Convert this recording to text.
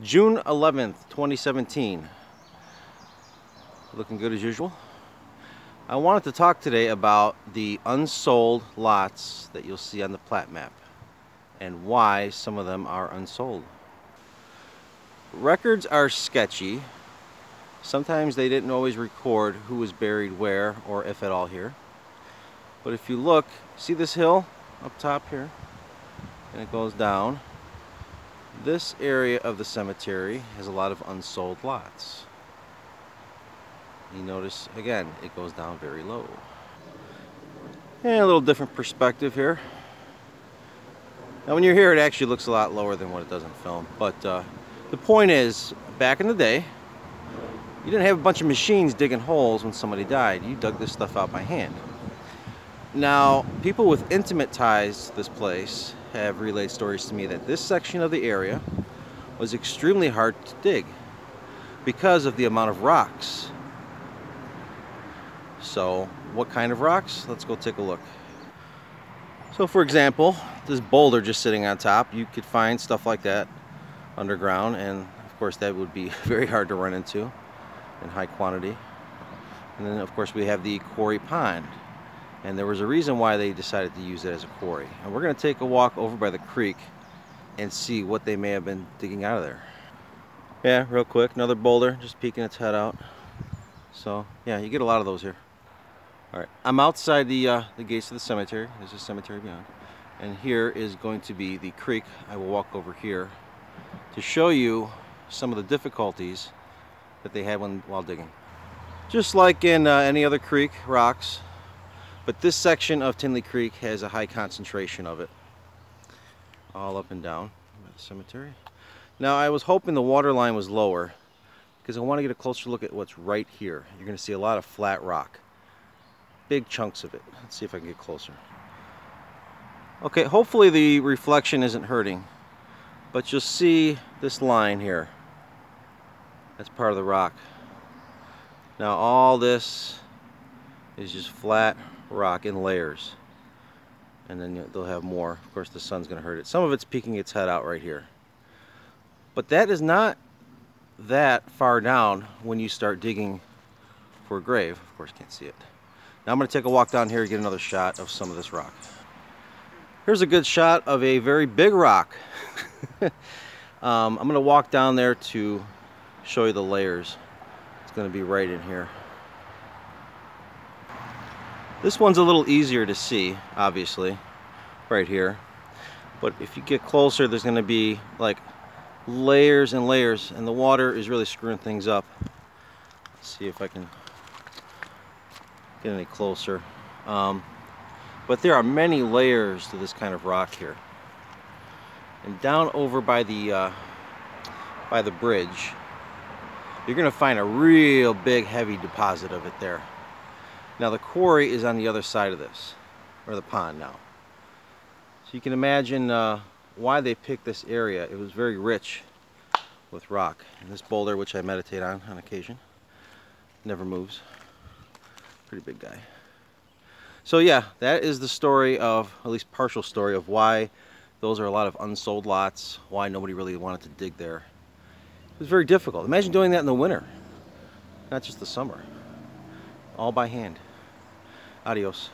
June 11th, 2017. Looking good as usual. I wanted to talk today about the unsold lots that you'll see on the plat map and why some of them are unsold. Records are sketchy. Sometimes they didn't always record who was buried where or if at all here. But if you look, see this hill up top here? And it goes down. This area of the cemetery has a lot of unsold lots. You notice, again, it goes down very low. And a little different perspective here. Now when you're here, it actually looks a lot lower than what it does in film. But the point is, back in the day, you didn't have a bunch of machines digging holes when somebody died. You dug this stuff out by hand. Now, people with intimate ties to this place have relayed stories to me that this section of the area was extremely hard to dig because of the amount of rocks. So, what kind of rocks? Let's go take a look. So, for example, this boulder just sitting on top, you could find stuff like that underground, and of course that would be very hard to run into in high quantity. And then of course we have the quarry pond, and there was a reason why they decided to use it as a quarry. And we're going to take a walk over by the creek and see what they may have been digging out of there. Yeah, real quick, another boulder just peeking its head out. So yeah, you get a lot of those here. All right, I'm outside the gates of the cemetery. There's a cemetery beyond, and here is going to be the creek. I will walk over here to show you some of the difficulties that they had while digging. Just like in any other creek, rocks, but this section of Tinley Creek has a high concentration of it, all up and down by the cemetery. Now I was hoping the water line was lower because I want to get a closer look at what's right here. You're going to see a lot of flat rock, big chunks of it. Let's see if I can get closer. Okay, hopefully the reflection isn't hurting, but you'll see this line here. That's part of the rock. Now all this is just flat rock in layers, and then they'll have more. Of course the sun's going to hurt it. Some of it's peeking its head out right here, but that is not that far down when you start digging for a grave. Of course you can't see it. Now I'm going to take a walk down here and get another shot of some of this rock. Here's a good shot of a very big rock. I'm going to walk down there to show you the layers. It's going to be right in here. This one's a little easier to see, obviously, right here. But if you get closer, there's going to be like layers and layers, and the water is really screwing things up. Let's see if I can get any closer. But there are many layers to this kind of rock here. And down over by the bridge, you're going to find a real big heavy deposit of it there. Now the quarry is on the other side of this, or the pond now. So you can imagine why they picked this area. It was very rich with rock. And this boulder, which I meditate on occasion, never moves. Pretty big guy. So yeah, that is the story of, at least partial story of why those are a lot of unsold lots, why nobody really wanted to dig there. It was very difficult. Imagine doing that in the winter, not just the summer. All by hand. Adios.